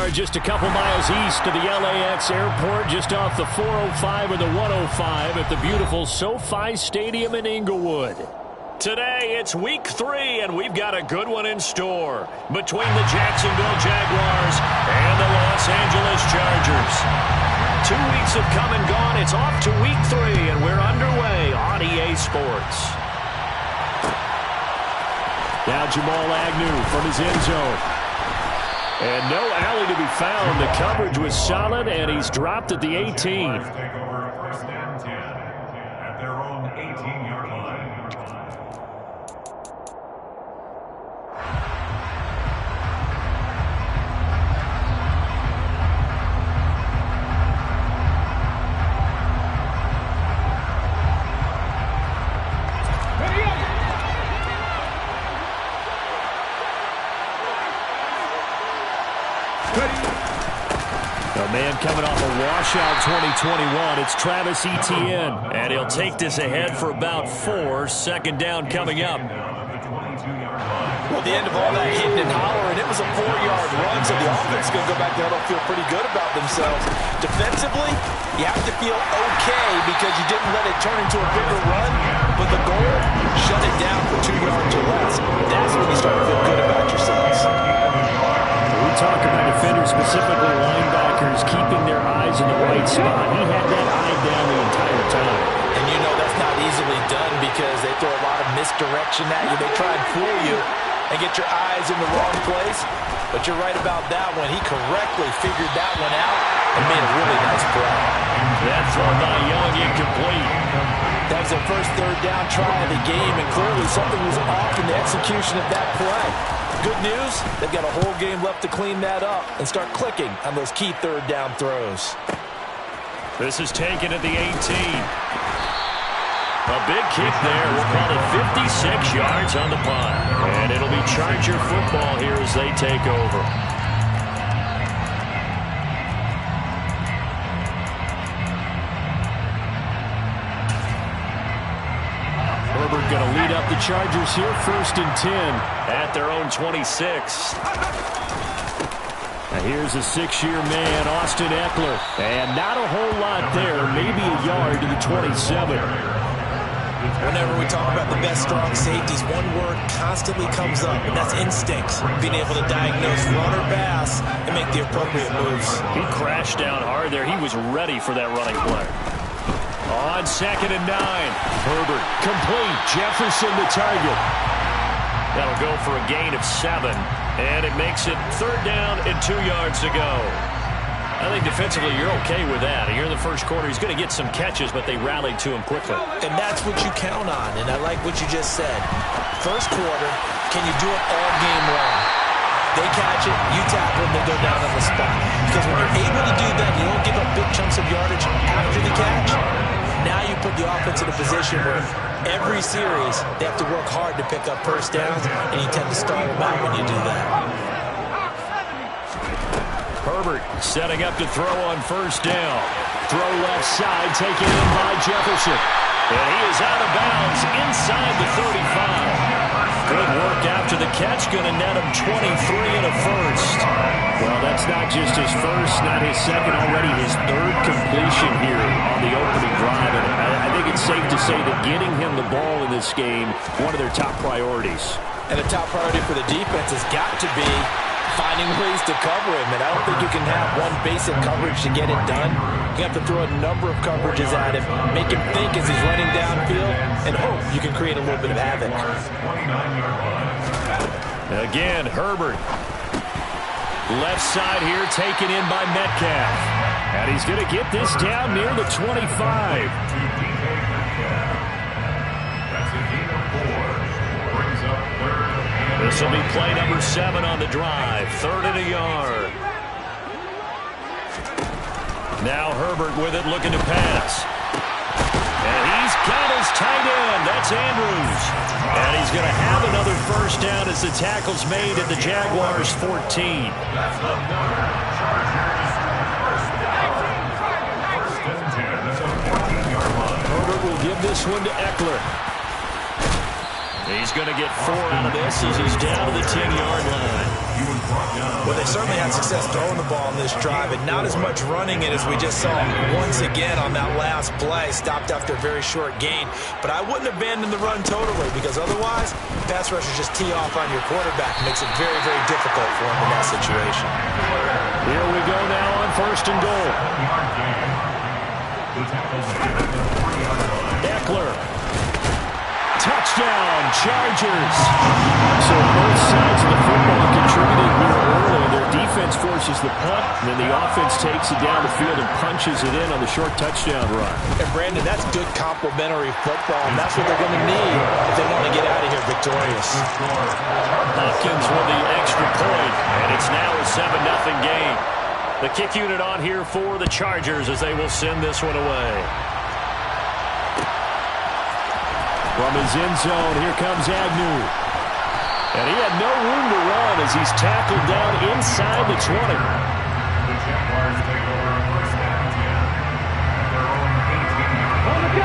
are just a couple miles east of the LAX airport, just off the 405 and the 105 at the beautiful SoFi Stadium in Inglewood. Today, it's week 3, and we've got a good one in store between the Jacksonville Jaguars and the Los Angeles Chargers. 2 weeks have come and gone. It's off to week 3, and we're underway on EA Sports. Now Jamal Agnew from his end zone. And no alley to be found. The coverage was solid, and he's dropped at the 18. A man coming off a washout 2021, it's Travis Etienne. And he'll take this ahead for about 4. Second down coming up. Well, the end of all that hitting and hollering, it was a 4-yard run, so the offense is going to go back there and feel pretty good about themselves. Defensively, you have to feel okay because you didn't let it turn into a bigger run, but the goal, shut it down for 2 yards or less. That's when you start to feel good about yourselves. We talk about defenders, specifically linebackers, keeping their eyes in the right spot. He had that eye down the entire time. And you know that's not easily done because they throw a lot of misdirection at you. They try and fool you and get your eyes in the wrong place. But you're right about that one. He correctly figured that one out and made a really nice play. That throw by Young incomplete. That was their first third down try of the game, and clearly something was off in the execution of that play. Good news, they've got a whole game left to clean that up and start clicking on those key third down throws. This is taken at the 18. A big kick there. We'll call it 56 yards on the punt. And it'll be Charger football here as they take over. Herbert going to lead up the Chargers here, 1st and 10 at their own 26. Now here's a 6-year man, Austin Eckler. And not a whole lot there, maybe a yard to the 27. Whenever we talk about the best strong safeties, one word constantly comes up, and that's instincts. Being able to diagnose run or pass and make the appropriate moves. He crashed down hard there. He was ready for that running play. On 2nd and 9. Herbert complete. Jefferson the target. That'll go for a gain of 7. And it makes it 3rd down and 2 yards to go. I think defensively you're okay with that. Here in the first quarter, he's going to get some catches, but they rallied to him quickly. And that's what you count on, and I like what you just said. First quarter, can you do it all game long? They catch it, you tackle them, they go down on the spot. Because when you're able to do that, you don't give up big chunks of yardage after the catch. Now you put the offense in a position where every series they have to work hard to pick up first downs, and you tend to stall them out when you do that. Herbert setting up to throw on 1st down. Throw left side, taken in by Jefferson. And he is out of bounds inside the 35. Good work after the catch, going to net him 23 and a first. Well, that's not just his first, not his second, already his 3rd completion here on the opening drive. And I think it's safe to say that getting him the ball in this game, one of their top priorities. And the top priority for the defense has got to be finding ways to cover him. And I don't think you can have one basic coverage to get it done. You have to throw a number of coverages at him, make him think as he's running downfield, and hope you can create a little bit of havoc. Again, Herbert. Left side here taken in by Metcalf. And he's going to get this down near the 25. This will be play number 7 on the drive. 3rd and a yard. Now Herbert with it, looking to pass. And he's got his tight end. That's Andrews. And he's going to have another first down as the tackle's made at the Jaguars' 14. Herbert will give this one to Eckler. He's going to get 4 out of this as he's down to the 10-yard line. Well, they certainly had success throwing the ball on this drive, and not as much running it as we just saw once again on that last play. Stopped after a very short gain. But I wouldn't abandon the run totally, because otherwise, pass rushers just tee off on your quarterback. Makes it very, very difficult for him in that situation. Here we go now on 1st and goal. Eckler. Touchdown, Chargers. So both sides of the football contributed here early. Their defense forces the punt, and then the offense takes it down the field and punches it in on the short touchdown run. And, Brandon, that's good complementary football, and that's what they're going to need if they want to get out of here victorious. Hopkins with the extra point, and it's now a 7-0 game. The kick unit on here for the Chargers as they will send this one away. From his end zone, here comes Agnew. And he had no room to run as he's tackled down inside the 20.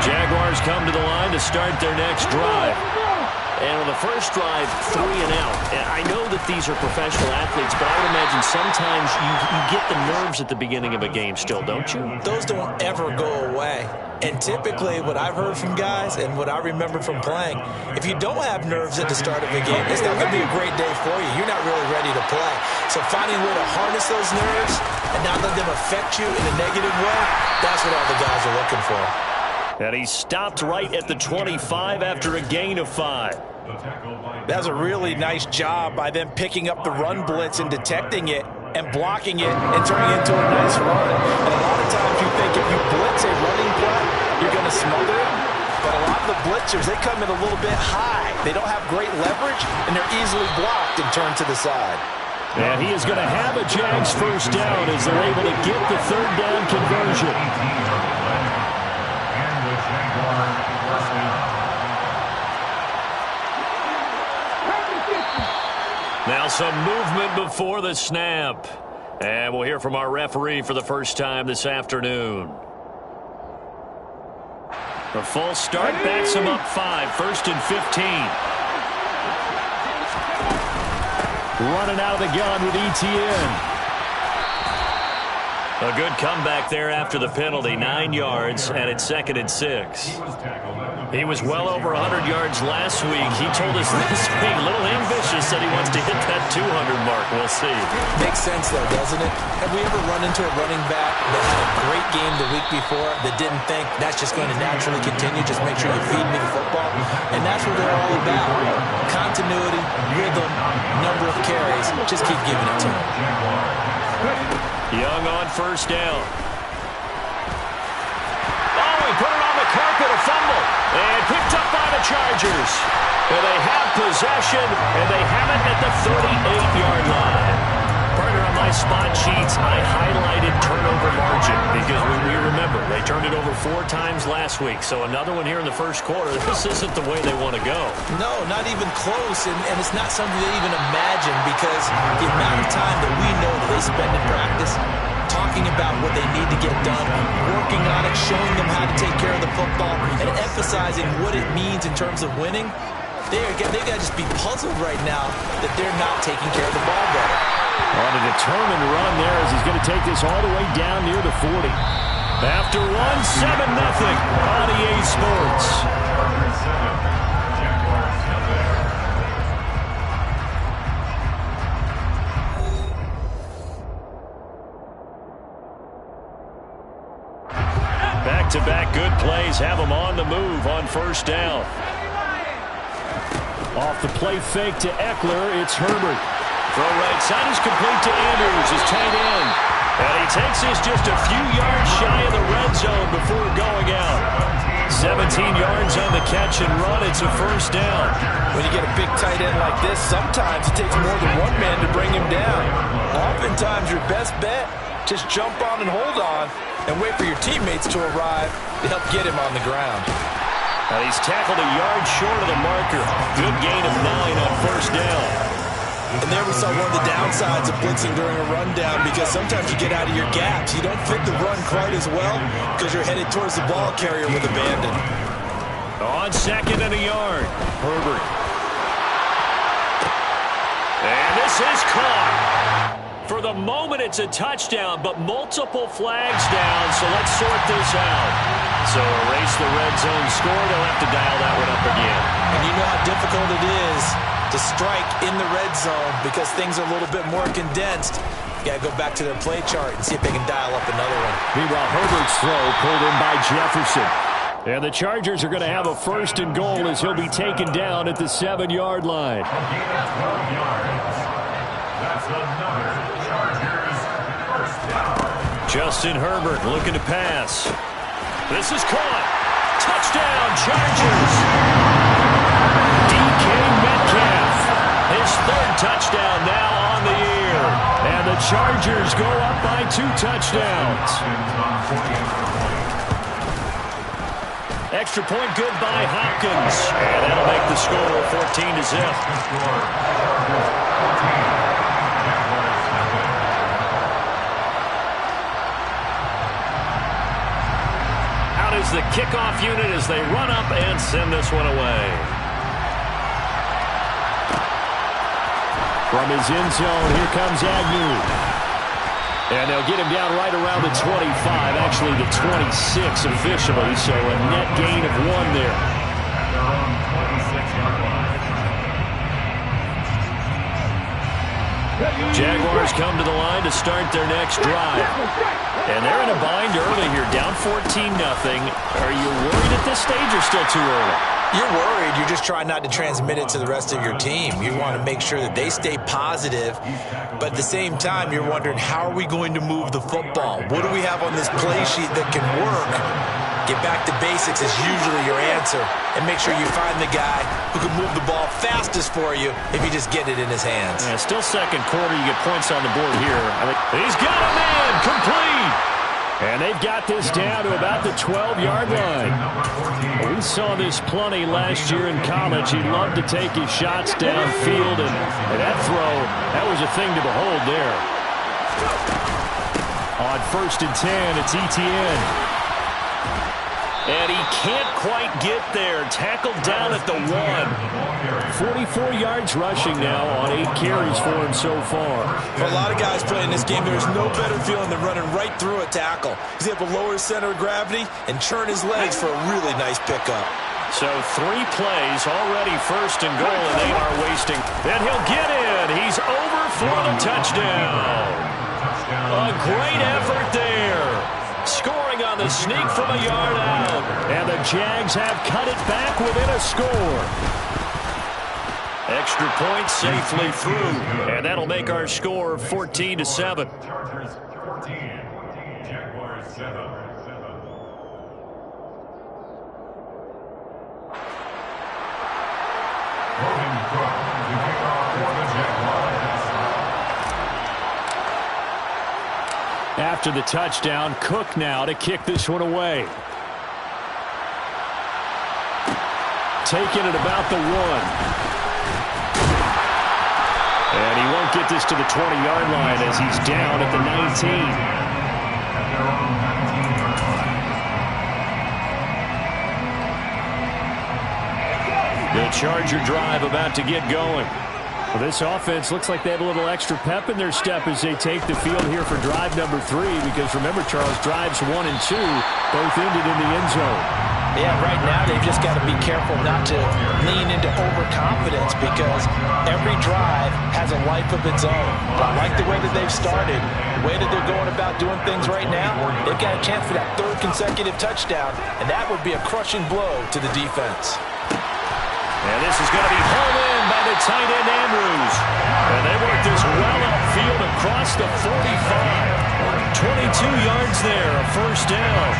Jaguars come to the line to start their next drive. And on the first drive, 3 and out. And I know that these are professional athletes, but I would imagine sometimes you get the nerves at the beginning of a game still, don't you? Those don't ever go away. And typically, what I've heard from guys and what I remember from playing, if you don't have nerves at the start of a game, it's not going to be a great day for you. You're not really ready to play. So finding a way to harness those nerves and not let them affect you in a negative way, that's what all the guys are looking for. And he stopped right at the 25 after a gain of 5. That was a really nice job by them picking up the run blitz and detecting it and blocking it and turning it into a nice run. And a lot of times you think if you blitz a running play, you're going to smother it. But a lot of the blitzers, they come in a little bit high. They don't have great leverage, and they're easily blocked and turned to the side. And he is going to have a Jags first down as they're able to get the 3rd down conversion. Now some movement before the snap. And we'll hear from our referee for the first time this afternoon. The false start backs him up 5, 1st and 15. Running out of the gun with ETN. A good comeback there after the penalty, 9 yards, and it's 2nd and 6. He was well over 100 yards last week. He told us this week, a little ambitious, that he wants to hit that 200 mark. We'll see. Makes sense, though, doesn't it? Have we ever run into a running back that had a great game the week before that didn't think that's just going to naturally continue, just make sure you feed me the football? And that's what they're all about. Continuity, rhythm, number of carries. Just keep giving it to him. Young on first down. Oh, he put it on the carpet, a fumble. And picked up by the Chargers. And they have possession, and they have it at the 38-yard line. Partner, on my spot sheets, I highlighted turnover margin because we remember they turned it over 4 times last week. So another one here in the first quarter. This isn't the way they want to go. No, not even close, and it's not something they even imagine because the amount of time that we know that they spend in practice talking about what they need to get done, working on it, showing them how to take care of the football, and emphasizing what it means in terms of winning. They've got to just be puzzled right now that they're not taking care of the ball better. On a determined run there as he's going to take this all the way down near the 40. After 1, 7-0 on EA Sports. Back-to-back good plays have him on the move on first down. Off the play fake to Eckler, it's Herbert. Throw right side is complete to Andrews, his tight end. And he takes this just a few yards shy of the red zone before going out. 17 yards on the catch and run. It's a first down. When you get a big tight end like this, sometimes it takes more than one man to bring him down. Oftentimes, your best bet, just jump on and hold on and wait for your teammates to arrive to help get him on the ground. And he's tackled a yard short of the marker. Good gain of 9 on first down. And there we saw one of the downsides of blitzing during a rundown because sometimes you get out of your gaps. You don't fit the run quite as well because you're headed towards the ball carrier with abandon. On 2nd and a yard, Herbert. And And this is caught. For the moment, it's a touchdown, but multiple flags down, so let's sort this out. So erase the red zone score. They'll have to dial that one up again. And you know how difficult it is to strike in the red zone because things are a little bit more condensed. You got to go back to their play chart and see if they can dial up another one. Meanwhile, Herbert's throw pulled in by Jefferson. And the Chargers are going to have a 1st and goal as he'll be taken down at the 7-yard line. Justin Herbert looking to pass. This is caught. Touchdown, Chargers. DK Metcalf. His 3rd touchdown now on the year. And the Chargers go up by 2 touchdowns. Extra point good by Hopkins. And that'll make the score 14-0. Out is the kickoff unit as they run up and send this one away. From his end zone, here comes Agnew. And they'll get him down right around the 25, actually the 26 officially, so a net gain of 1 there. Jaguars come to the line to start their next drive. And they're in a bind early here, down 14-0. Are you worried at this stage or still too early? You're worried. You're just trying not to transmit it to the rest of your team. You want to make sure that they stay positive, but at the same time, you're wondering, how are we going to move the football? What do we have on this play sheet that can work? Get back to basics is usually your answer, and make sure you find the guy who can move the ball fastest for you if you just get it in his hands. Yeah, still 2nd quarter. You get points on the board here. He's got a man complete. And they've got this down to about the 12-yard line. We saw this plenty last year in college. He loved to take his shots downfield, and that throw, that was a thing to behold there. On 1st and 10, it's Etienne. And he can't quite get there. Tackled down at the 1. 44 yards rushing now on 8 carries for him so far. For a lot of guys playing this game, there's no better feeling than running right through a tackle. He's able to lower his center of gravity and churn his legs for a really nice pickup. So 3 plays, already 1st and goal, and they are wasting. Then he'll get in. He's over for the touchdown. A great effort there. Scoring on the sneak from a yard out. And the Jags have cut it back within a score. Extra point safely through. And that'll make our score 14-7. Chargers 14, Jaguars 7. Logan Cook to kick off for the Jaguars. After the touchdown, Cook now to kick this one away. Taking it about the 1. And he won't get this to the 20-yard line as he's down at the 19. The Charger drive about to get going. Well, this offense looks like they have a little extra pep in their step as they take the field here for drive number 3, because remember, Charles, drives 1 and 2 both ended in the end zone. Yeah, right now they've just got to be careful not to lean into overconfidence, because every drive has a life of its own. But I like the way that they've started, the way that they're going about doing things right now. They've got a chance for that 3rd consecutive touchdown, and that would be a crushing blow to the defense. And this is going to be hauled in by the tight end, Andrews. And they work this well upfield across the 45. 22 yards there, a 1st down.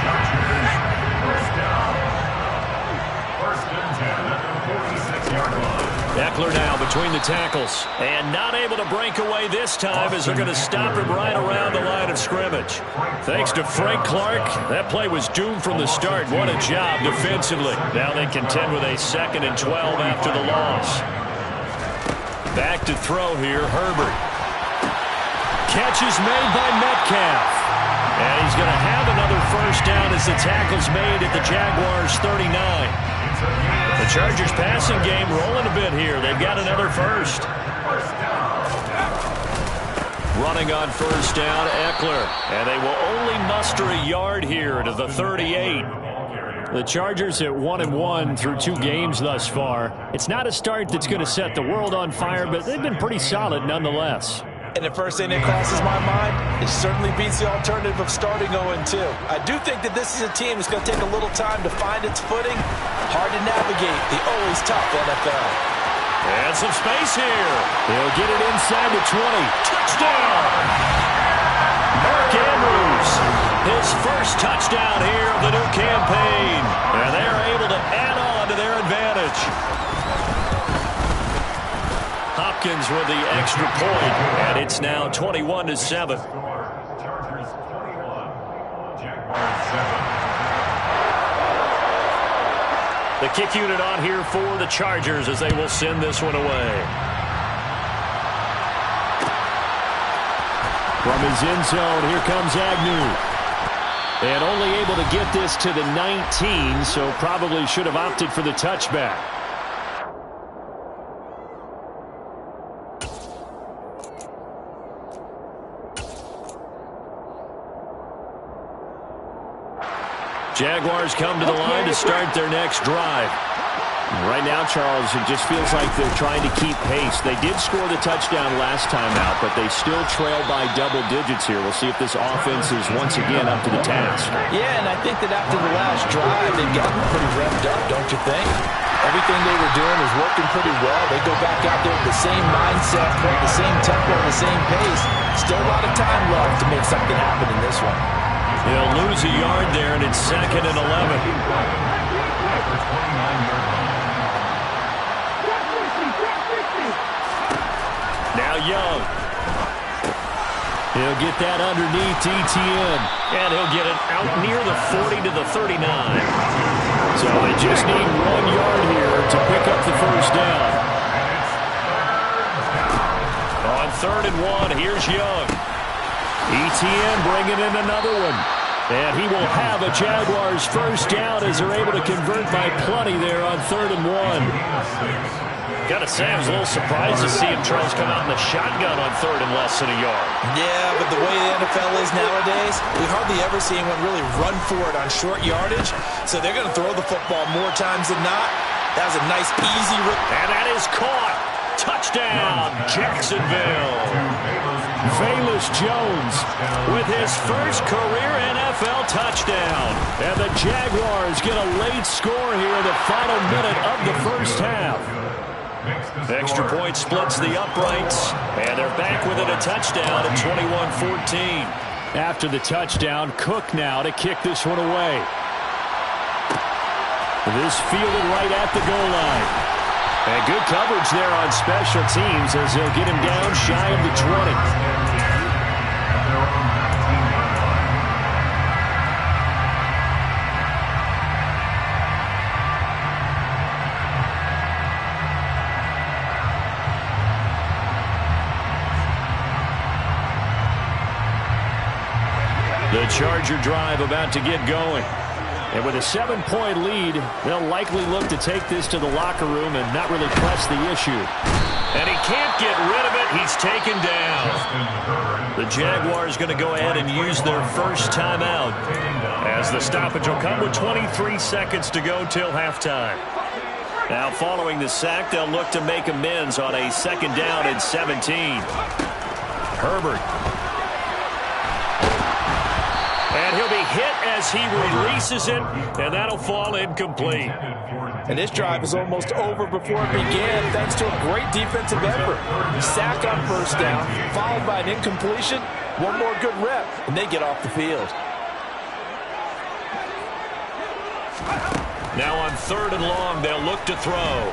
First and 10 at the 46-yard line. Eckler now between the tackles. And not able to break away this time as they're going to stop him right around the line of scrimmage. Thanks to Frank Clark, that play was doomed from the start. What a job defensively. Now they contend with a 2nd and 12 after the loss. Back to throw here, Herbert. Catch is made by Metcalf. And he's going to have another 1st down as the tackle's made at the Jaguars' 39. The Chargers passing game rolling a bit here. They've got another 1st. Running on first down, Eckler. And they will only muster a yard here to the 38. The Chargers at 1-1 through 2 games thus far. It's not a start that's going to set the world on fire, but they've been pretty solid nonetheless. And the first thing that crosses my mind, it certainly beats the alternative of starting 0-2. I do think that this is a team that's going to take a little time to find its footing. Hard to navigate the always tough NFL. And some space here. He'll get it inside the 20. Touchdown! Mark Andrews, his first touchdown here of the new campaign. And they're able to add on to their advantage. Hopkins with the extra point, and it's now 21-7. Chargers 21, Jaguars 7. The kick unit on here for the Chargers as they will send this one away. From his end zone, here comes Agnew. And only able to get this to the 19, so probably should have opted for the touchback. Jaguars come to the line to start their next drive. Right now, Charles, it just feels like they're trying to keep pace. They did score the touchdown last time out, but they still trail by double digits here. We'll see if this offense is once again up to the task. Yeah, and I think that after the last drive, they've gotten pretty revved up, don't you think? Everything they were doing was working pretty well. They go back out there with the same mindset, the same tempo, the same pace. Still a lot of time left to make something happen in this one. He'll lose a yard there, and it's 2nd and 11. Now Young. He'll get that underneath Etienne, and he'll get it out near the 40 to the 39. So they just need 1 yard here to pick up the first down. On 3rd and 1, here's Young. Etienne bringing in another one. And he will have a Jaguars first down as they're able to convert by plenty there on 3rd and 1. Got to say, I was a little surprised to see him, Charles, come out in the shotgun on 3rd and less than a yard. Yeah, but the way the NFL is nowadays, we hardly ever see anyone really run for it on short yardage. So they're going to throw the football more times than not. That was a nice, easy rip. And that is caught. Touchdown, Jacksonville. Velus Jones with his first career NFL touchdown. And the Jaguars get a late score here in the final minute of the first half. Extra point splits the uprights, and they're back within a touchdown at 21-14. After the touchdown, Cook now to kick this one away. This fielded right at the goal line. And good coverage there on special teams as they'll get him down shy of the 20. The Charger drive about to get going. And with a 7-point lead, they'll likely look to take this to the locker room and not really press the issue. And he can't get rid of it. He's taken down. The Jaguars going to go ahead and use their first timeout, as the stoppage will come with 23 seconds to go till halftime. Now following the sack, they'll look to make amends on a 2nd down and 17. Herbert. And he'll be hit as he releases it, and that'll fall incomplete. And this drive is almost over before it began, thanks to a great defensive effort. Sack on first down, followed by an incompletion, one more good rep, and they get off the field. Now on 3rd and long, they'll look to throw.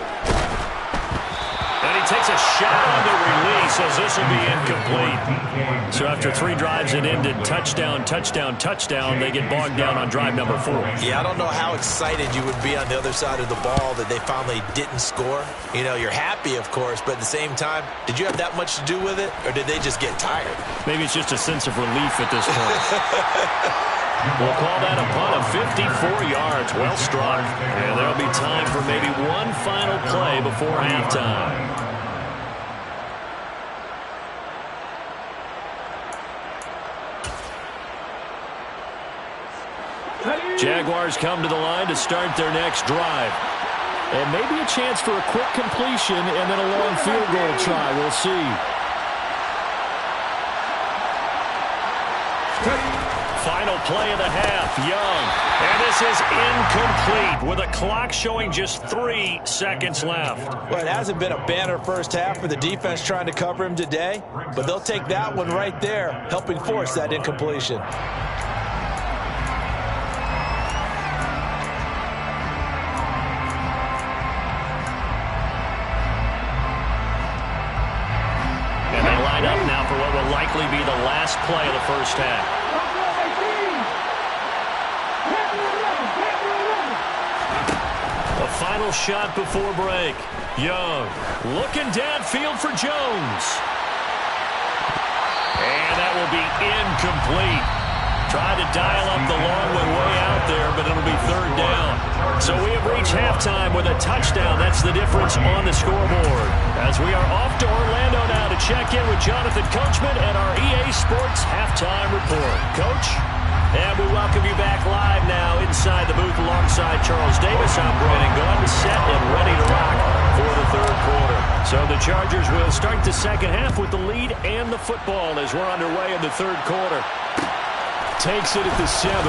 And he takes a shot on the release as this will be incomplete. So after 3 drives that ended touchdown, touchdown, touchdown, they get bogged down on drive number 4. Yeah, I don't know how excited you would be on the other side of the ball that they finally didn't score. You know, you're happy, of course, but at the same time, did you have that much to do with it, or did they just get tired? Maybe it's just a sense of relief at this point. We'll call that a punt of 54 yards. Well struck. And there'll be time for maybe one final play before halftime. Jaguars come to the line to start their next drive. And maybe a chance for a quick completion and then a long field goal try. We'll see. Final play of the half, Young. And this is incomplete with a clock showing just 3 seconds left. Well, it hasn't been a banner first half for the defense trying to cover him today, but they'll take that one right there, helping force that incompletion. And they line up now for what will likely be the last play of the first half. Final shot before break. Young looking downfield for Jones. And that will be incomplete. Tried to dial up the long one way out there, but it'll be third down. So we have reached halftime with a touchdown. That's the difference on the scoreboard. As we are off to Orlando now to check in with Jonathan Coachman and our EA Sports Halftime Report. Coach? And we welcome you back live now inside the booth alongside Charles Davis. I'm Brandon Gaudin, set and ready to rock for the third quarter. So the Chargers will start the second half with the lead and the football as we're underway in the third quarter. Takes it at the 7.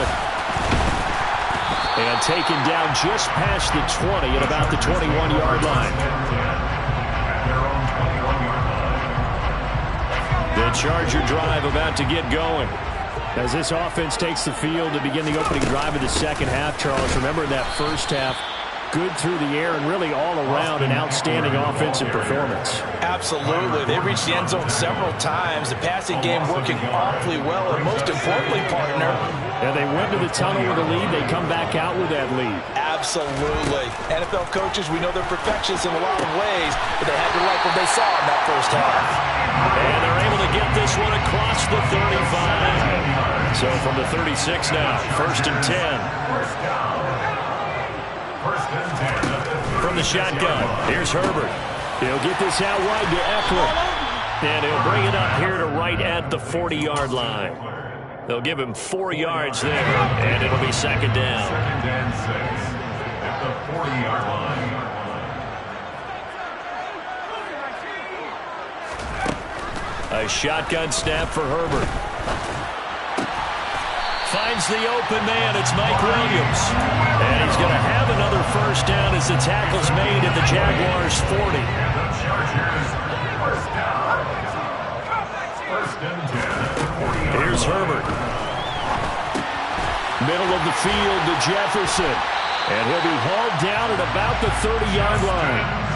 And taken down just past the 20 at about the 21-yard line. The Charger drive about to get going. As this offense takes the field to begin the opening drive of the second half, Charles, remember in that first half, good through the air and really all around an outstanding offensive performance. Absolutely. They reached the end zone several times. The passing game working awfully well, and most importantly, partner. And they went to the tunnel with a lead. They come back out with that lead. Absolutely. NFL coaches, we know they're perfectionists in a lot of ways, but they had to like what they saw in that first half. And they're able to get this one across the 35. So from the 36 now, first and 10. From the shotgun, here's Herbert. He'll get this out wide to Eckler. And he'll bring it up here to right at the 40-yard line. They'll give him 4 yards there, and it'll be second down. Second and 6 at the 40-yard line. A shotgun snap for Herbert. Finds the open man. It's Mike Williams. And he's going to have another first down as the tackle's made at the Jaguars' 40. And the Chargers first down. First and 10 at the 40-yard line. Here's Herbert. Middle of the field to Jefferson. And he'll be hauled down at about the 30-yard line.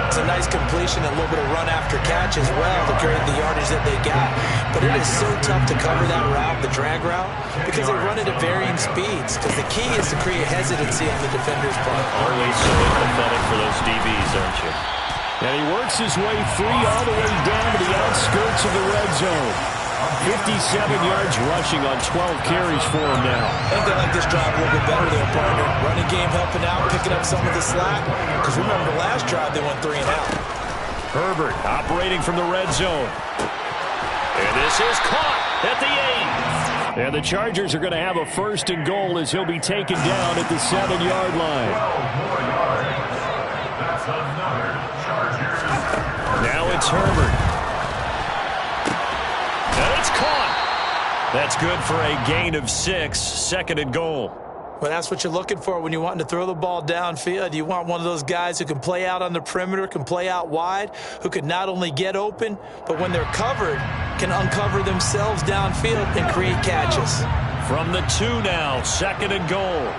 It's a nice completion, a little bit of run after catch as well to create the yardage that they got. But it is so tough to cover that route, the drag route, because they run it at varying speeds. Because the key is to create hesitancy on the defender's part. Always so empathetic for those DBs, aren't you? And he works his way free all the way down to the outskirts of the red zone. 57 yards rushing on 12 carries for him now. I think they like this drive a little bit better there, partner. Running game helping out, picking up some of the slack. Because remember, the last drive they went 3 and out. Herbert operating from the red zone. And this is caught at the 8. And the Chargers are going to have a first and goal as he'll be taken down at the 7-yard line. 12 more yards. That's another Chargers. Now it's Herbert. And it's caught. That's good for a gain of 6, second and goal. Well, that's what you're looking for when you're wanting to throw the ball downfield. You want one of those guys who can play out on the perimeter, can play out wide, who can not only get open, but when they're covered, can uncover themselves downfield and create catches. From the 2 now, second and goal.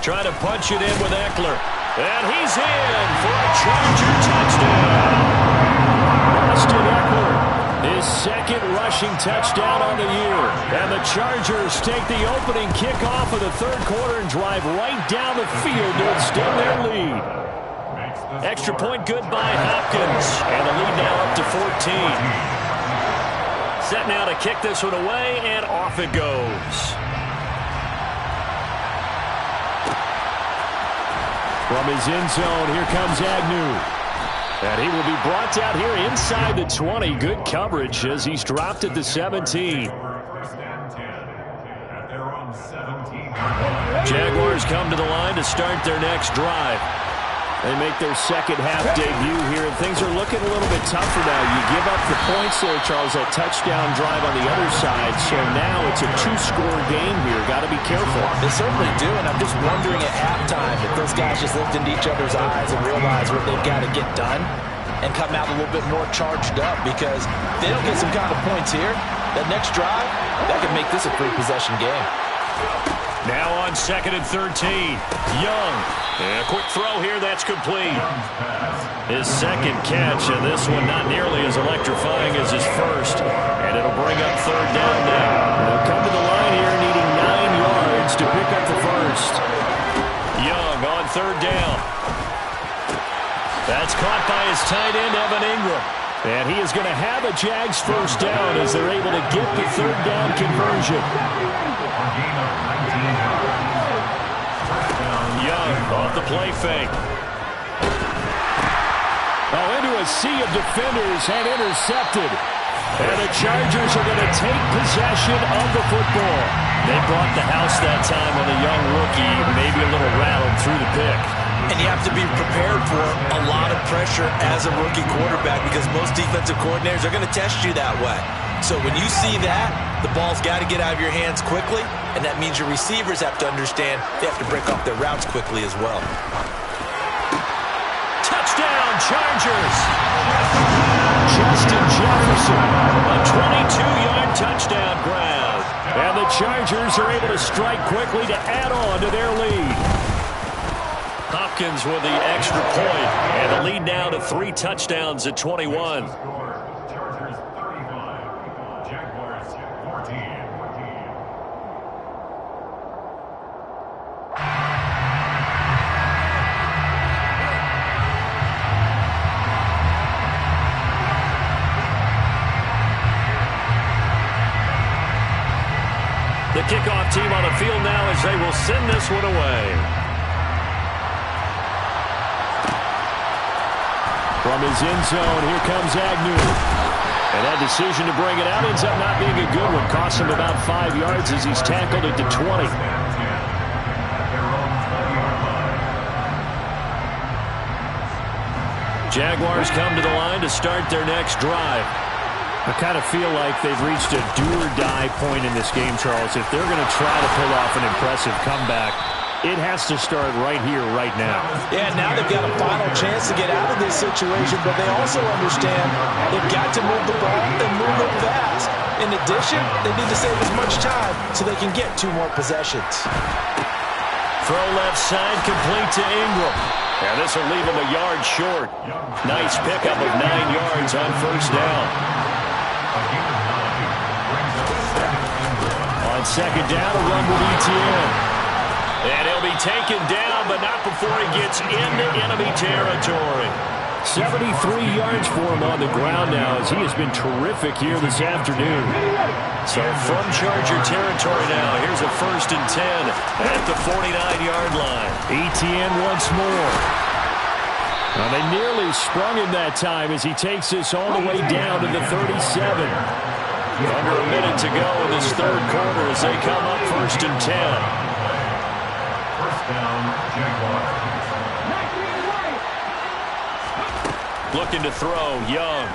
Trying to punch it in with Eckler. And he's in for a Charger touchdown. Austin Eckler, his second rushing touchdown on the year. And the Chargers take the opening kickoff of the third quarter and drive right down the field to extend their lead. Extra point good by Hopkins. And the lead now up to 14. Set now to kick this one away, and off it goes. From his end zone, here comes Agnew. And he will be brought down here inside the 20. Good coverage as he's dropped at the 17. Jaguars come to the line to start their next drive. They make their second half debut here, and things are looking a little bit tougher now. You give up the points there, Charles, that touchdown drive on the other side, so now it's a two-score game here. Got to be careful. They certainly do, and I'm just wondering at halftime if those guys just looked into each other's eyes and realized what they've got to get done and come out a little bit more charged up, because if they don't get some kind of points here, that next drive, that could make this a three-possession game. Now on 2nd and 13, Young. And a quick throw here, that's complete. His second catch, and this one not nearly as electrifying as his first. And it'll bring up 3rd down now. They'll come to the line here needing 9 yards to pick up the first. Young on 3rd down. That's caught by his tight end, Evan Ingram. And he is going to have a Jags first down as they're able to get the 3rd down conversion. Young off the play fake. Oh, into a sea of defenders and intercepted. And the Chargers are going to take possession of the football. They brought the house that time on a young rookie, maybe a little rattled through the pick. And you have to be prepared for a lot of pressure as a rookie quarterback, because most defensive coordinators are going to test you that way. So when you see that, the ball's got to get out of your hands quickly, and that means your receivers have to understand they have to break off their routes quickly as well. Touchdown, Chargers! Justin Jefferson, a 22-yard touchdown grab. And the Chargers are able to strike quickly to add on to their lead. Hopkins with the extra point, and the lead now to 3 touchdowns at 21. Chargers 35, Jaguars 14. The kickoff team on the field now as they will send this one away. From his end zone, here comes Agnew. And that decision to bring it out ends up not being a good one. Costs him about 5 yards as he's tackled at the 20. Jaguars come to the line to start their next drive. I kind of feel like they've reached a do-or-die point in this game, Charles. If they're going to try to pull off an impressive comeback, it has to start right here, right now. Yeah, now they've got a final chance to get out of this situation, but they also understand they've got to move the ball and move it fast. In addition, they need to save as much time so they can get 2 more possessions. Throw left side, complete to Ingram. And this will leave him a yard short. Nice pickup of 9 yards on first down. On second down, a run with ETN. And he'll be taken down, but not before he gets into enemy territory. 73 yards for him on the ground now as he has been terrific here this afternoon. So from Charger territory now, here's a 1st and 10 at the 49-yard line. ETN once more. Well, they nearly sprung him that time as he takes this all the way down to the 37. Under a minute to go in this 3rd quarter as they come up 1st and 10. Looking to throw, Young.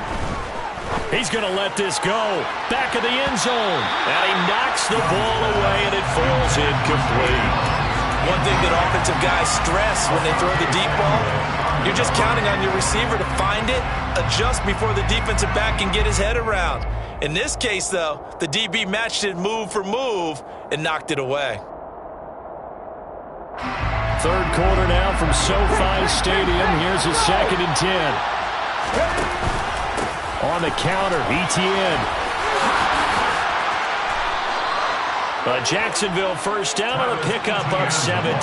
He's going to let this go. Back of the end zone. And he knocks the ball away, and it falls incomplete. One thing that offensive guys stress when they throw the deep ball, you're just counting on your receiver to find it, adjust before the defensive back can get his head around. In this case, though, the DB matched it move for move and knocked it away. 3rd quarter now from SoFi Stadium. Here's a 2nd and 10. On the counter, ETN. A Jacksonville first down on a pickup of 17.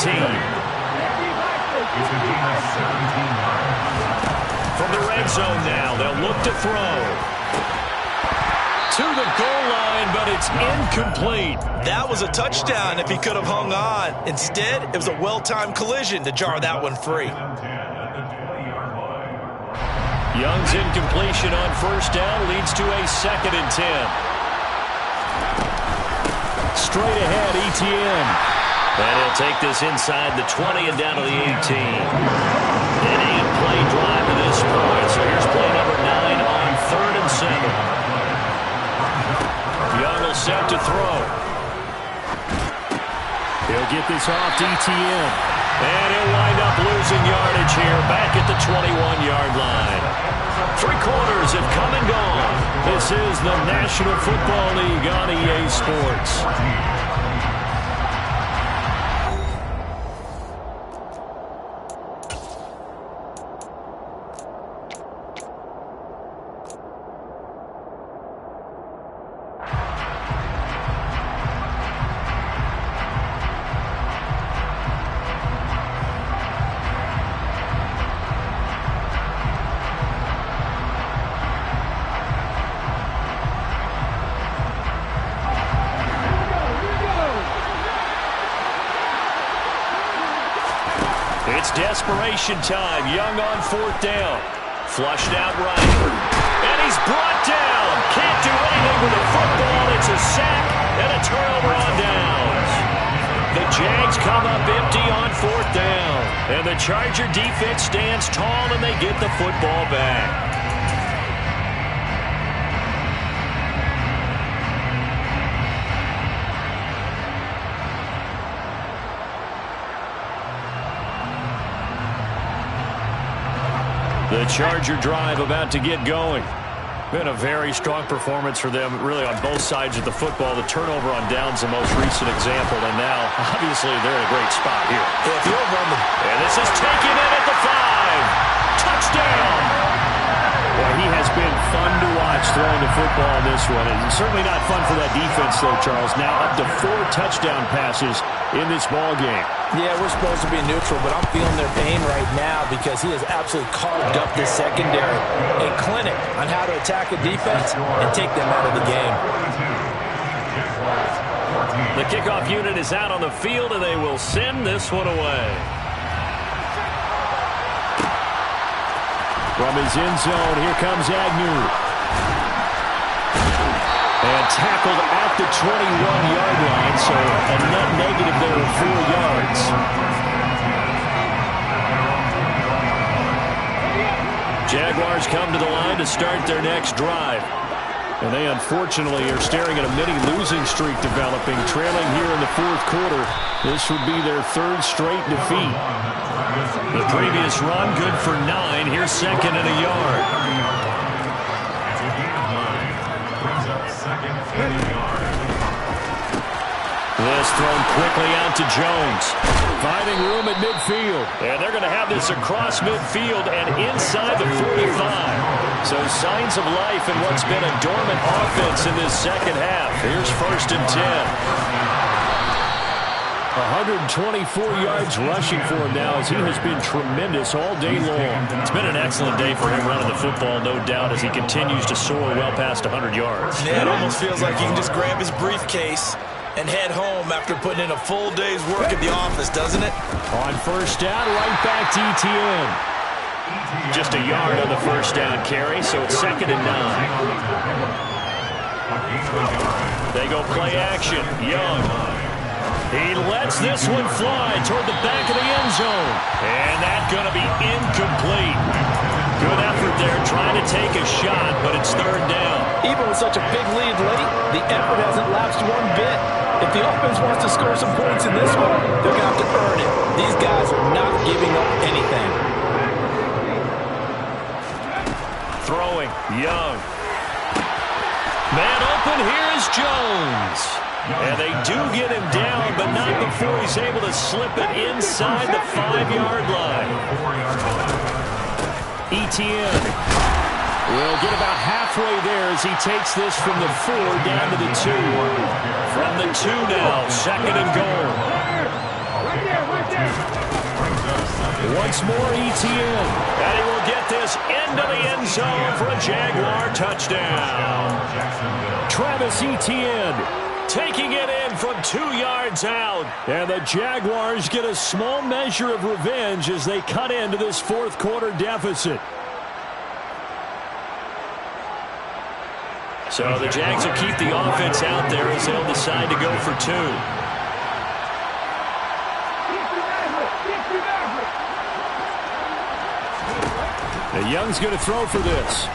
From the red zone now, they'll look to throw. To the goal line, but it's incomplete. That was a touchdown if he could have hung on. Instead, it was a well-timed collision to jar that one free. Young's incompletion on first down leads to a 2nd and 10. Straight ahead, Etienne. And he'll take this inside the 20 and down to the 18. An 8-play drive to this point. So here's play number 9 on 3rd and 7. Young will set to throw. He'll get this off to Etienne. And he'll wind up losing yardage here back at the 21-yard line. 3 quarters have come and gone. This is the National Football League on EA Sports. It's desperation time. Young on 4th down. Flushed out right. And he's brought down. Can't do anything with the football. It's a sack and a turnover on downs. The Jags come up empty on 4th down. And the Charger defense stands tall and they get the football back. The Charger drive about to get going. Been a very strong performance for them, really, on both sides of the football. The turnover on downs, the most recent example, and now, obviously, they're in a great spot here. And this is taken in at the 5. Touchdown! Boy, he has been fun to watch throwing the football in this one. And certainly not fun for that defense, though, Charles. Now up to 4 touchdown passes in this ball game. Yeah, we're supposed to be neutral, but I'm feeling their pain right now because he has absolutely carved up this secondary. A clinic on how to attack a defense and take them out of the game. The kickoff unit is out on the field, and they will send this one away. From his end zone, here comes Agnew. And tackled at the 21-yard line, so a net negative there of 4 yards. Jaguars come to the line to start their next drive. And they unfortunately are staring at a mini losing streak developing, trailing here in the 4th quarter. This would be their 3rd straight defeat. The previous run good for 9. Here's 2nd and a yard. This thrown quickly out to Jones. Finding room at midfield. And they're going to have this across midfield and inside the 45. So signs of life in what's been a dormant offense in this second half. Here's 1st and 10. 124 yards rushing for him now as he has been tremendous all day long. It's been an excellent day for him running the football, no doubt, as he continues to soar well past 100 yards. Yeah, it almost feels like he can just grab his briefcase and head home after putting in a full day's work at the office, doesn't it? On 1st down, right back to Etienne. Just a yard on the 1st down carry, so it's 2nd and 9. They go play action. Young. He lets this one fly toward the back of the end zone. And that's going to be incomplete. Good effort there trying to take a shot, but it's 3rd down. Even with such a big lead late, the effort hasn't lapsed one bit. If the offense wants to score some points in this one, they're going to have to earn it. These guys are not giving up anything. Throwing, Young. Man open, here is Jones. And they do get him down, but not before he's able to slip it inside the 5-yard line. Etienne will get about halfway there as he takes this from the 4 down to the 2. From the 2 now, 2nd and goal. Once more, Etienne. And he will get this into the end zone for a Jaguar touchdown. Travis Etienne taking it in from 2 yards out. And the Jaguars get a small measure of revenge as they cut into this 4th quarter deficit. So the Jags will keep the offense out there as they'll decide to go for 2. Young's going to throw for this.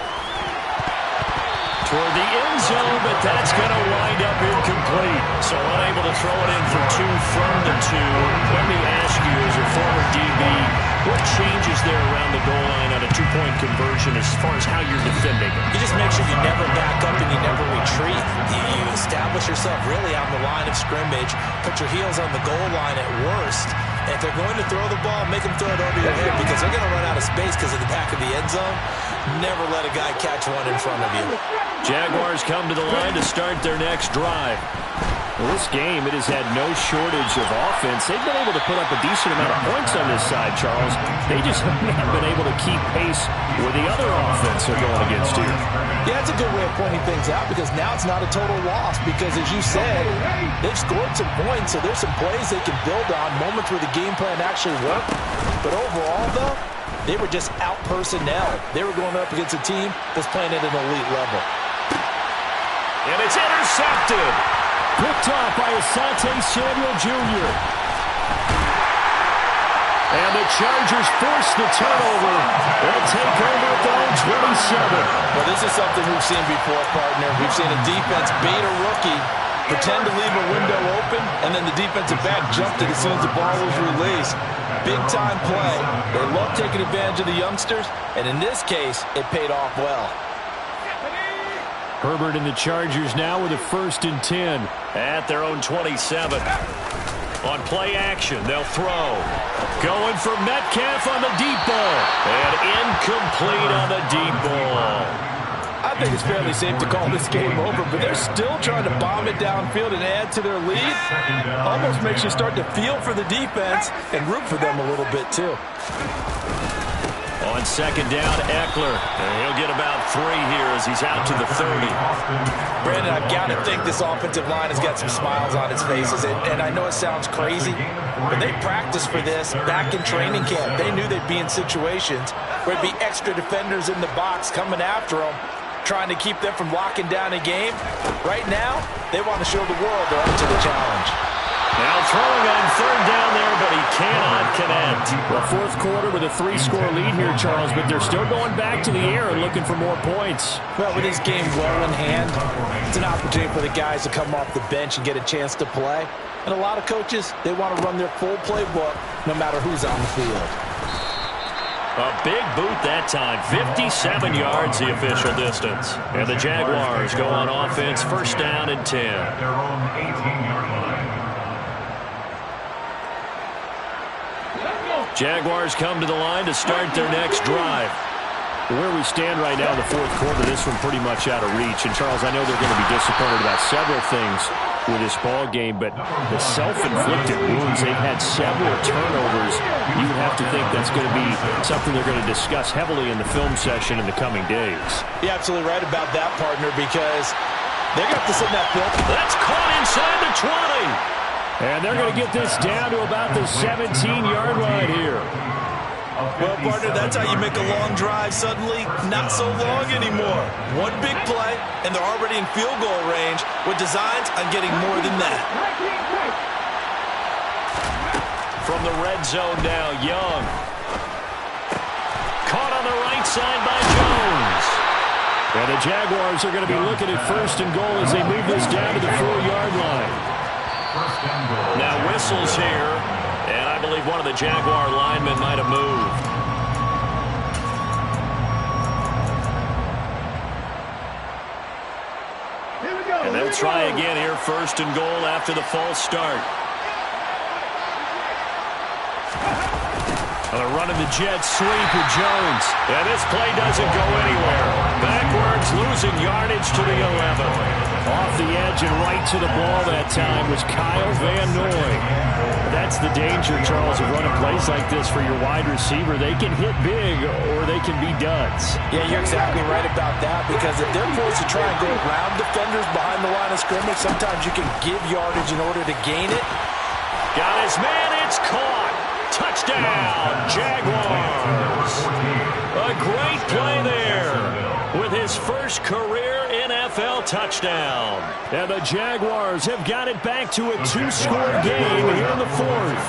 Toward the end zone, but that's going to wind up incomplete. So unable to throw it in for 2 from the 2. Let me ask you, as a former DB, what changes there around the goal line on a 2-point conversion as far as how you're defending it? You just make sure you never back up and you never retreat. You establish yourself really on the line of scrimmage, put your heels on the goal line at worst. If they're going to throw the ball, make them throw it over your head because they're going to run out of space because of the back of the end zone. Never let a guy catch one in front of you. Jaguars come to the line to start their next drive. Well, this game, it has had no shortage of offense. They've been able to put up a decent amount of points on this side, Charles. They just have not been able to keep pace with the other offense they're going against here. Yeah, it's a good way of pointing things out because now it's not a total loss because, as you said, they've scored some points, so there's some plays they can build on, moments where the game plan actually worked. But overall, though, they were just out-personnel. They were going up against a team that's playing at an elite level. And it's intercepted. Picked off by Asante Samuel Jr. And the Chargers force the turnover. They'll take over at their own 27. Well, this is something we've seen before, partner. We've seen a defense bait a rookie, pretend to leave a window open, and then the defensive back jumped it as soon as the ball was released. Big-time play. They love taking advantage of the youngsters, and in this case, it paid off well. Herbert and the Chargers now with a 1st and 10 at their own 27. On play action, they'll throw. Going for Metcalf on the deep ball. And incomplete on the deep ball. I think it's fairly safe to call this game over, but they're still trying to bomb it downfield and add to their lead. Almost makes you start to feel for the defense and root for them a little bit, too. On 2nd down, Eckler. And he'll get about 3 here as he's out to the 30. Brandon, I've got to think this offensive line has got some smiles on its faces. And I know it sounds crazy, but they practiced for this back in training camp. They knew they'd be in situations where there'd be extra defenders in the box coming after them, trying to keep them from locking down a game. Right now, they want to show the world they're up to the challenge. Now throwing on 3rd down there, but he cannot connect. The 4th quarter with a 3-score lead here, Charles, but they're still going back to the air and looking for more points. Well, with this game well in hand, it's an opportunity for the guys to come off the bench and get a chance to play. And a lot of coaches, they want to run their full playbook no matter who's on the field. A big boot that time. 57 yards the official distance. And the Jaguars go on offense, 1st down and 10. At their own 18-yard line. Jaguars come to the line to start their next drive. Where we stand right now in the 4th quarter, this one pretty much out of reach. And, Charles, I know they're going to be disappointed about several things with this ball game, but the self-inflicted wounds, they've had several turnovers. You would have to think that's going to be something they're going to discuss heavily in the film session in the coming days. You're absolutely right about that, partner, because they're going to have to sit in that film. That's caught inside the 20. And they're going to get this down to about the 17-yard line here. Well, partner, that's how you make a long drive suddenly not so long anymore. One big play, and they're already in field goal range with designs on getting more than that. From the red zone now, Young. Caught on the right side by Jones. And the Jaguars are going to be looking at 1st and goal as they move this down to the 4-yard line. Now whistles here, and I believe one of the Jaguar linemen might have moved. And they'll try again here, 1st and goal after the false start. They're running the jet sweep with Jones. And this play doesn't go anywhere. Backwards, losing yardage to the 11. Off the edge and right to the ball that time was Kyle Van Noy. That's the danger, Charles, of running plays like this for your wide receiver. They can hit big or they can be duds. Yeah, you're exactly right about that, because if they're forced to try and go around defenders behind the line of scrimmage, sometimes you can give yardage in order to gain it. Got his man, it's caught. Touchdown, Jaguars. A great play there with his first career NFL NFL touchdown. And the Jaguars have got it back to a 2-score game here in the fourth.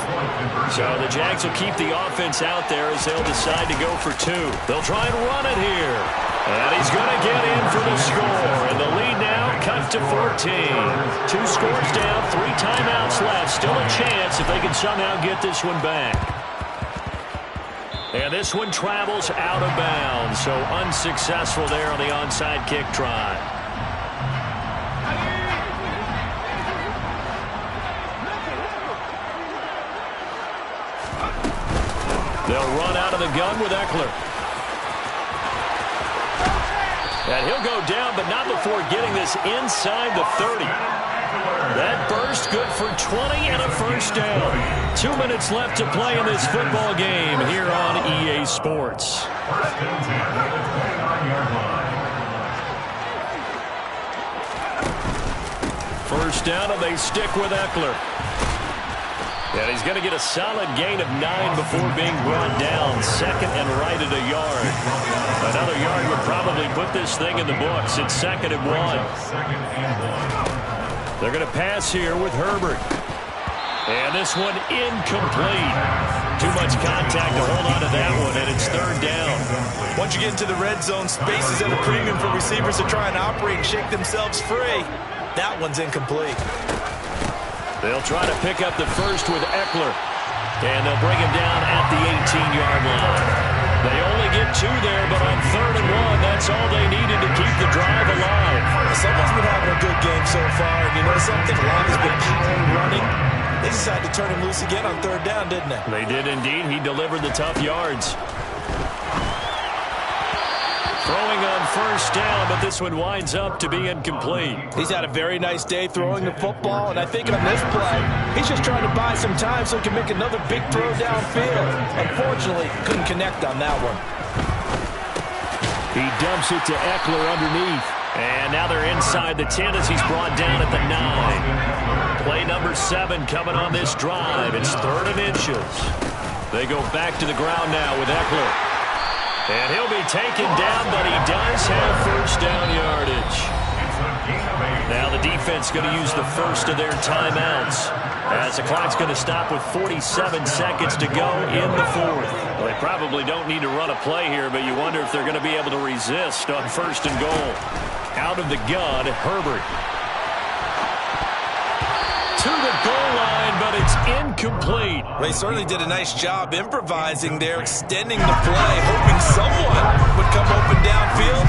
So the Jags will keep the offense out there as they'll decide to go for 2. They'll try and run it here. And he's going to get in for the score. And the lead now cut to 14. 2 scores down, 3 timeouts left. Still a chance if they can somehow get this one back. And this one travels out of bounds. So unsuccessful there on the onside kick try. They'll run out of the gun with Eckler. And he'll go down, but not before getting this inside the 30. That burst good for 20 and a first down. 2 minutes left to play in this football game here on EA Sports. First and 10 at the 29-yard line. First down, and they stick with Eckler. And he's going to get a solid gain of 9 before being brought down. Second and right at a yard. Another yard would probably put this thing in the books. It's 2nd and 1. They're going to pass here with Herbert. And this one incomplete. Too much contact to hold on to that one, and it's 3rd down. Once you get into the red zone, space is at a premium for receivers to try and operate and shake themselves free. That one's incomplete. They'll try to pick up the first with Eckler. And they'll bring him down at the 18-yard line. They only get 2 there, but on 3rd and 1, that's all they needed to keep the drive alive. Someone's been having a good game so far, and you know something? A lot has been power and running. They decided to turn him loose again on 3rd down, didn't they? They did indeed. He delivered the tough yards. Throwing on first down, but this one winds up to be incomplete. He's had a very nice day throwing the football, and I think on this play, he's just trying to buy some time so he can make another big throw downfield. Unfortunately, couldn't connect on that one. He dumps it to Eckler underneath. And now they're inside the 10 as he's brought down at the 9. Play number 7 coming on this drive. It's 3rd and inches. They go back to the ground now with Eckler. And he'll be taken down, but he does have first down yardage. Now the defense going to use the first of their timeouts, as the clock's going to stop with 47 seconds to go in the 4th. Well, they probably don't need to run a play here, but you wonder if they're going to be able to resist on 1st and goal. Out of the gun, Herbert. To the goal line, but it's incomplete. They certainly did a nice job improvising there, extending the play, hoping someone would come open downfield,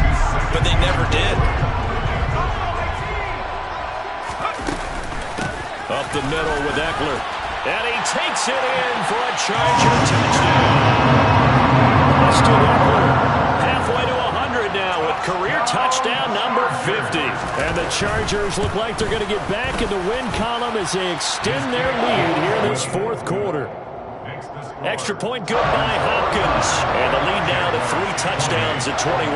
but they never did. Up the middle with Eckler. And he takes it in for a Charger touchdown. Austin Eckler halfway to 100 now with career touchdown number 50. And the Chargers look like they're going to get back in the win column as they extend their lead here in this 4th quarter. Extra point good by Hopkins. And the lead now to 3 touchdowns at 21.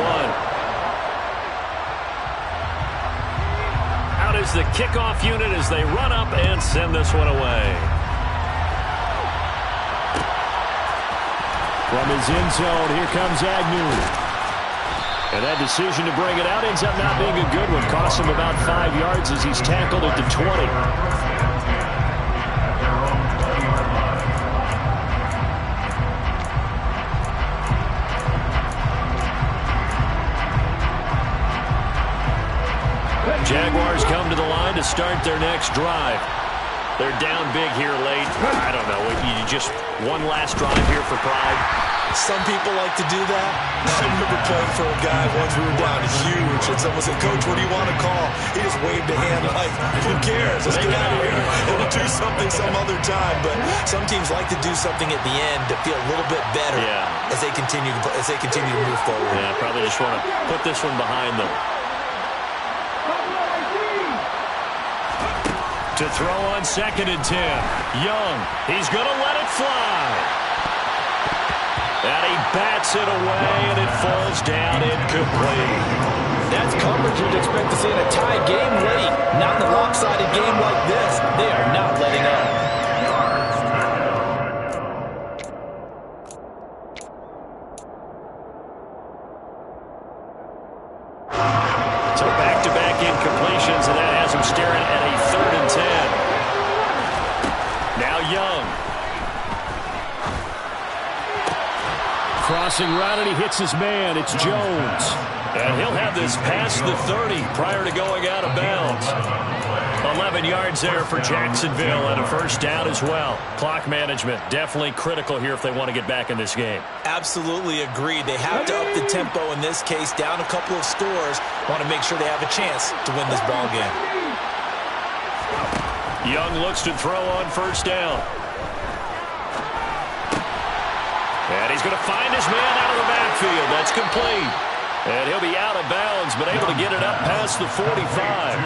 Out is the kickoff unit as they run up and send this one away. From his end zone, here comes Agnew. And that decision to bring it out ends up not being a good one. Costs him about 5 yards as he's tackled at the 20. Jaguars come to the line to start their next drive. They're down big here late. I don't know. You just one last drive here for pride. Some people like to do that. I remember playing for a guy once we were down huge, and someone said, "Coach, what do you want to call?" He just waved a hand like, "Who cares? Let's get out of here. And we'll do something some other time." But some teams like to do something at the end to feel a little bit better as they continue to move forward. Yeah, probably just want to put this one behind them. To throw on 2nd and 10. Young, he's going to let it fly. And he bats it away, and it falls down incomplete. That's coverage you'd expect to see in a tie game late. Not in a lopsided game like this. They are not letting up. So back-to-back completions, and that has him staring at a 3rd and 10. Now Young. Crossing route, and he hits his man. It's Jones. And he'll have this past the 30 prior to going out of bounds. 11 yards there for Jacksonville and a 1st down as well. Clock management definitely critical here if they want to get back in this game. Absolutely agreed. They have to up the tempo in this case, down a couple of scores. Want to make sure they have a chance to win this ball game. Young looks to throw on 1st down. And he's going to find his man out of the backfield. That's complete. And he'll be out of bounds, but able to get it up past the 45.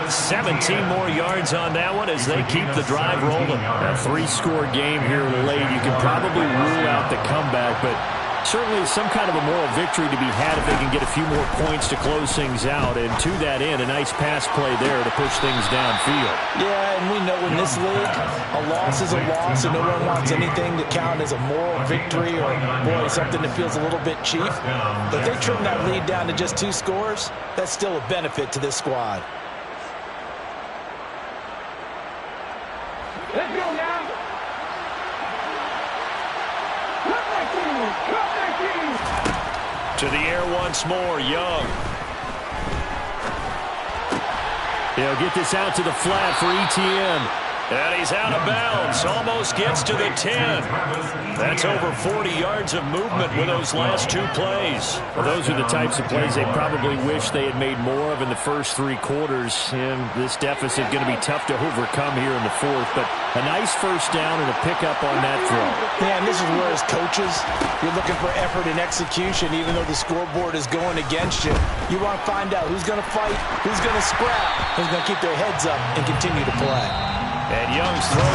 17 more yards on that one as they keep the drive rolling. A 3-score game here late. You can probably rule out the comeback, but certainly some kind of a moral victory to be had if they can get a few more points to close things out. And to that end, a nice pass play there to push things downfield. Yeah, and we know in this league, a loss is a loss, and no one wants anything to count as a moral victory or, boy, something that feels a little bit cheap. But if they trim that lead down to just 2 scores, that's still a benefit to this squad. Let's go now. To the air once more, Young. He'll get this out to the flat for ETN. And he's out of bounds. Almost gets to the 10. That's over 40 yards of movement with those last 2 plays. Well, those are the types of plays they probably wish they had made more of in the first 3 quarters. And this deficit going to be tough to overcome here in the 4th. But a nice 1st down and a pickup on that throw. Yeah, and this is where as coaches, you're looking for effort and execution, even though the scoreboard is going against you. You want to find out who's going to fight, who's going to scrap, who's going to keep their heads up and continue to play. And Young's throwing.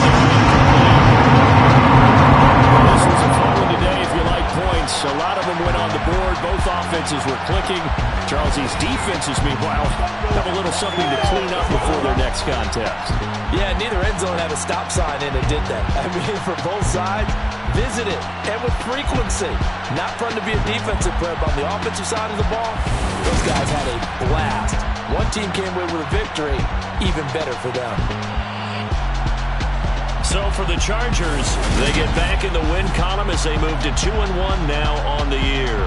This was a fun one today if you like points. A lot of them went on the board. Both offenses were clicking. Charles, these defenses, meanwhile, have a little something to clean up before their next contest. Yeah, neither end zone had a stop sign in it, did they? I mean, for both sides, visit it, and with frequency. Not fun to be a defensive player, but on the offensive side of the ball, those guys had a blast. One team came away with a victory, even better for them. So for the Chargers, they get back in the win column as they move to 2-1 now on the year.